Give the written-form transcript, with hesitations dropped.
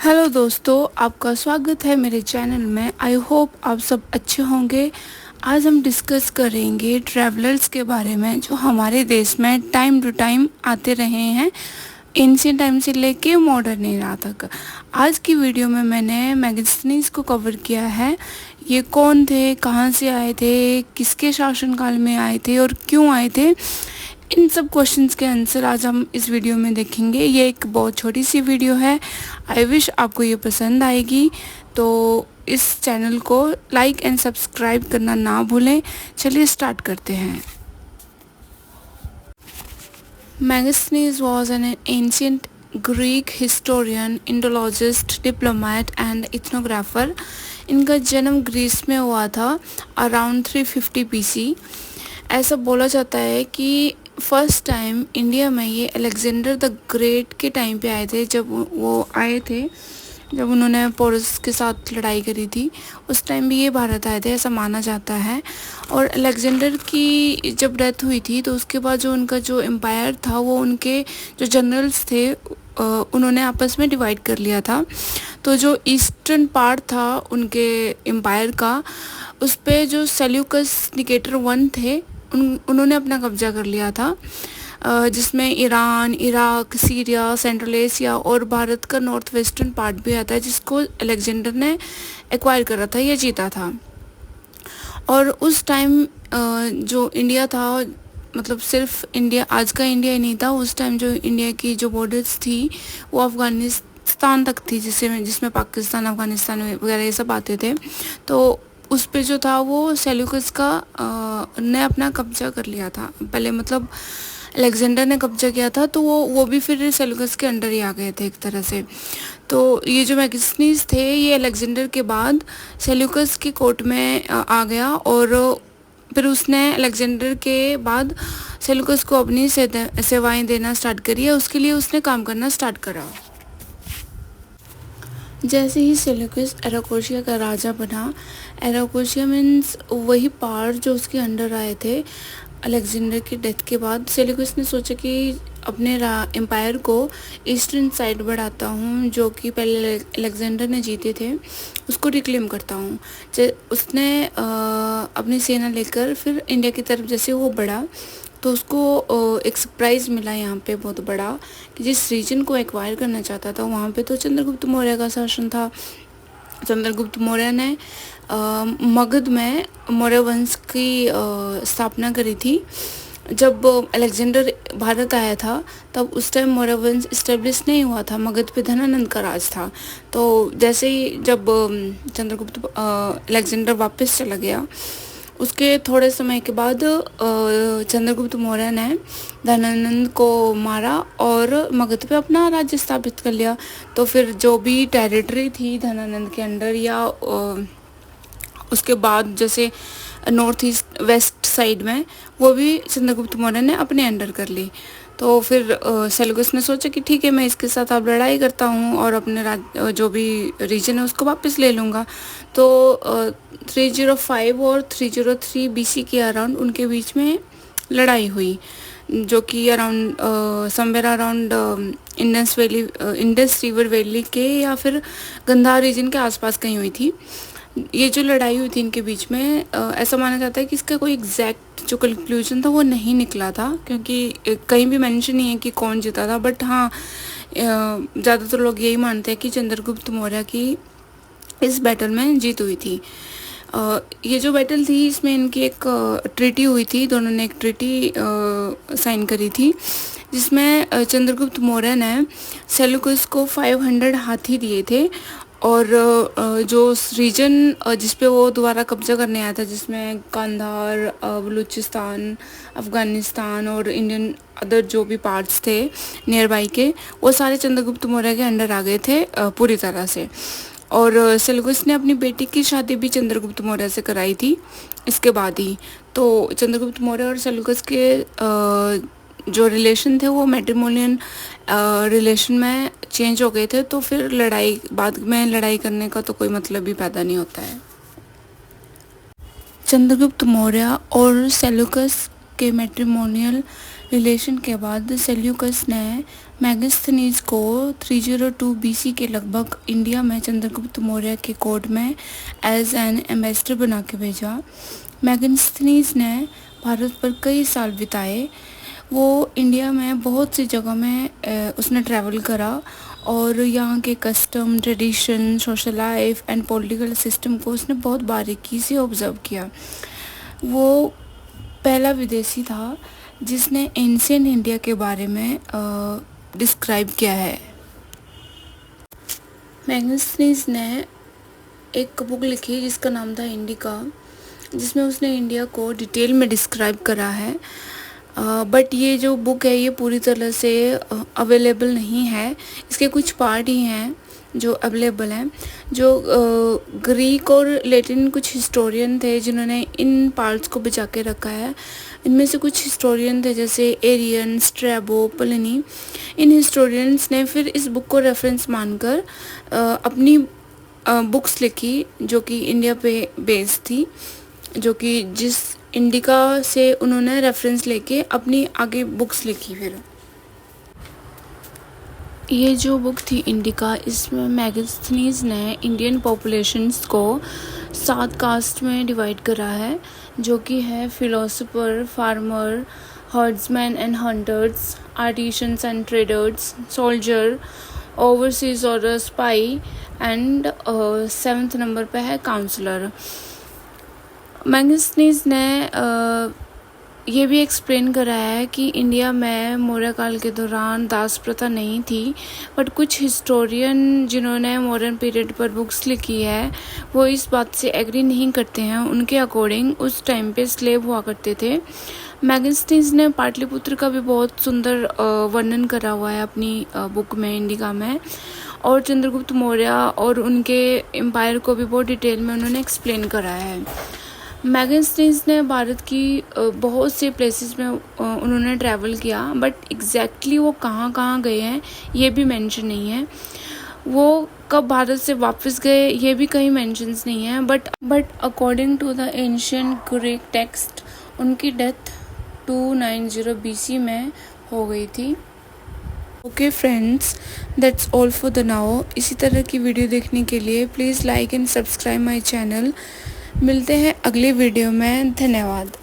Hello दोस्तों, आपका स्वागत है मेरे चैनल में। आई होप आप सब अच्छे होंगे। आज हम डिस्कस करेंगे ट्रैवलर्स के बारे में जो हमारे देश में टाइम टू टाइम आते रहे हैं, एंशिएंट टाइम से लेके मॉडर्न एरा तक। आज की वीडियो में मैंने मैगस्थनीज को कवर किया है। ये कौन थे, कहाँ से आए थे, किसके शासनकाल में आए थे और क्यों आए थे, इन सब क्वेश्चंस के आंसर आज हम इस वीडियो में देखेंगे। ये एक बहुत छोटी सी वीडियो है। आई विश आपको ये पसंद आएगी, तो इस चैनल को लाइक एंड सब्सक्राइब करना ना भूलें। चलिए स्टार्ट करते हैं। Megasthenes was an ancient Greek historian, Indologist, diplomat and ethnographer. इनका जन्म ग्रीस में हुआ था अराउंड 350 BC। ऐसा बोला जाता है कि फर्स्ट टाइम इंडिया में ये अलेक्जेंडर द ग्रेट के टाइम पे आए थे। जब वो आए थे, जब उन्होंने पोरस के साथ लड़ाई करी थी, उस टाइम भी ये भारत आए थे, ऐसा माना जाता है। और अलेक्जेंडर की जब डेथ हुई थी तो उसके बाद जो उनका जो एम्पायर था, वो उनके जो जनरल्स थे उन्होंने आपस में डिवाइड कर लिया था। तो जो ईस्टर्न पार्ट था उनके एम्पायर का, उस पे जो सेल्यूकस निकेटर वन थे उन्होंने अपना कब्जा कर लिया था, जिसमें Iran, Iraq, Syria, central Asia और भारत का नॉर्थ वेस्टर्न पार्ट भी आता है, जिसको अलेक्जेंडर ने एक्वायर करा था या जीता था। और उस टाइम जो इंडिया था, मतलब सिर्फ इंडिया, आज का इंडिया ही नहीं था, उस टाइम जो इंडिया की जो बॉर्डर्स थी वो अफ़गानिस्तान तक थी, जिसमें पाकिस्तान, अफ़गानिस्तान वगैरह ये सब आते थे। तो उस पे जो था वो सेल्यूकस का ने अपना कब्जा कर लिया था पहले, मतलब अलेक्जेंडर ने कब्जा किया था, तो वो भी फिर सेल्यूकस के अंडर ही आ गए थे एक तरह से। तो ये जो मैगस्थनीज थे ये अलेक्जेंडर के बाद सेल्यूकस की कोर्ट में आ गया, और फिर उसने अलेक्जेंडर के बाद सेल्यूकस को अपनी सेवाएं देना स्टार्ट करी है। उसके लिए उसने काम करना स्टार्ट करा। जैसे ही सेल्यूकस एराकोशिया का राजा बना, एराकोशिया मीन्स वही पार्ट जो उसके अंडर आए थे अलेक्जेंडर की डेथ के बाद। सेल्यूकस ने सोचा कि अपने एम्पायर को ईस्टर्न साइड बढ़ाता हूँ, जो कि पहले अलेक्जेंडर ने जीते थे, उसको रिक्लेम करता हूँ। उसने अपनी सेना लेकर फिर इंडिया की तरफ जैसे वो बढ़ा, तो उसको एक सरप्राइज़ मिला यहाँ पे बहुत बड़ा, कि जिस रीजन को एक्वायर करना चाहता था वहाँ पे तो चंद्रगुप्त मौर्य का शासन था। चंद्रगुप्त मौर्य ने मगध में मौर्य वंश की स्थापना करी थी। जब अलेक्जेंडर भारत आया था तब उस टाइम मौर्य वंश इस्टेब्लिश नहीं हुआ था, मगध पे धनानंद का राज था। तो जैसे ही जब चंद्रगुप्त अलेक्जेंडर वापस चला गया, उसके थोड़े समय के बाद चंद्रगुप्त मौर्य ने धनानंद को मारा और मगध पे अपना राज्य स्थापित कर लिया। तो फिर जो भी टेरिटरी थी धनानंद के अंडर, या उसके बाद जैसे नॉर्थ ईस्ट वेस्ट साइड में, वो भी चंद्रगुप्त मौर्य ने अपने अंडर कर ली। तो फिर सेल्यूकस ने सोचा कि ठीक है, मैं इसके साथ अब लड़ाई करता हूँ और अपने जो भी रीजन है उसको वापस ले लूँगा। तो 305 और 303 BC के अराउंड उनके बीच में लड़ाई हुई, जो कि around somewhere around Indus river valley के या फिर गंधार रीजन के आसपास कहीं हुई थी। ये जो लड़ाई हुई थी इनके बीच में, ऐसा माना जाता है कि इसका कोई एग्जैक्ट जो कंक्लूजन था वो नहीं निकला था, क्योंकि कहीं भी मेंशन नहीं है कि कौन जीता था। बट हाँ, ज़्यादातर लोग यही मानते हैं कि चंद्रगुप्त मौर्य की इस बैटल में जीत हुई थी। ये जो बैटल थी इसमें इनकी एक ट्रीटी हुई थी, दोनों ने एक ट्रीटी साइन करी थी, जिसमें चंद्रगुप्त मौर्य ने सेल्यूकस को 500 हाथी दिए थे। और जो रीजन जिस पे वो दोबारा कब्जा करने आया था, जिसमें कांधार, बलूचिस्तान, अफ़गानिस्तान और इंडियन अदर जो भी पार्ट्स थे नियर बाई के, वो सारे चंद्रगुप्त मौर्य के अंडर आ गए थे पूरी तरह से। और सेल्यूकस ने अपनी बेटी की शादी भी चंद्रगुप्त मौर्य से कराई थी इसके बाद ही। तो चंद्रगुप्त मौर्य और सेल्यूकस के जो रिलेशन थे वो मैट्रिमोनियल रिलेशन में चेंज हो गए थे। तो फिर बाद में लड़ाई करने का तो कोई मतलब भी पैदा नहीं होता है। चंद्रगुप्त मौर्य और सेल्यूकस के मैट्रिमोनियल रिलेशन के बाद सेल्यूकस ने मैगस्थनीज को 302 बीसी के लगभग इंडिया में चंद्रगुप्त मौर्य के कोर्ट में एज एन एम्बेसडर बना के भेजा। मैगस्थनीज ने भारत पर कई साल बिताए। वो इंडिया में बहुत सी जगह में उसने ट्रैवल करा और यहाँ के custom, tradition, social life and political system को उसने बहुत बारीकी से ऑब्जर्व किया। वो पहला विदेशी था जिसने एंशिएंट इंडिया के बारे में डिस्क्राइब किया है। मैगस्थनीज ने एक बुक लिखी जिसका नाम था इंडिका, जिसमें उसने इंडिया को डिटेल में डिस्क्राइब करा है। बट ये जो बुक है ये पूरी तरह से अवेलेबल नहीं है। इसके कुछ पार्ट ही हैं जो अवेलेबल हैं। जो ग्रीक और लैटिन कुछ हिस्टोरियन थे जिन्होंने इन पार्ट्स को बचा के रखा है। इनमें से कुछ हिस्टोरियन थे जैसे एरियन, स्ट्रैबो, प्लिनी। इन हिस्टोरियंस ने फिर इस बुक को रेफरेंस मानकर अपनी बुक्स लिखी जो कि इंडिया पे बेस्ड थी, जो कि जिस इंडिका से उन्होंने रेफरेंस लेके अपनी आगे बुक्स लिखी। फिर ये जो बुक थी इंडिका, इसमें मैगस्थनीज ने इंडियन पॉपुलेशंस को 7 कास्ट में डिवाइड करा है, जो कि है philosopher, farmer, herdsman and hunters, artisans and traders, soldier, overseas और स्पाई एंड 7th नंबर पे है काउंसलर। मैगस्थनीज ने ये भी एक्सप्लेन करा है कि इंडिया में मौर्य काल के दौरान दास प्रथा नहीं थी, बट कुछ हिस्टोरियन जिन्होंने मॉडर्न पीरियड पर बुक्स लिखी है वो इस बात से एग्री नहीं करते हैं। उनके अकॉर्डिंग उस टाइम पे स्लेव हुआ करते थे। मैगस्थनीज ने पाटलिपुत्र का भी बहुत सुंदर वर्णन करा हुआ है अपनी बुक में, इंडिका में, और चंद्रगुप्त मौर्य और उनके एम्पायर को भी बहुत डिटेल में उन्होंने एक्सप्लेन करा है। मैगस्थनीज ने भारत की बहुत से प्लेसेस में उन्होंने ट्रैवल किया, बट एग्जैक्टली वो कहाँ कहाँ गए हैं ये भी मेंशन नहीं है। वो कब भारत से वापस गए ये भी कहीं मेंशंस नहीं है। But according to the ancient Greek text उनकी डेथ 290 BC में हो गई थी। Okay friends, that's all for the now. इसी तरह की वीडियो देखने के लिए please like and subscribe my channel. मिलते हैं अगले वीडियो में। धन्यवाद।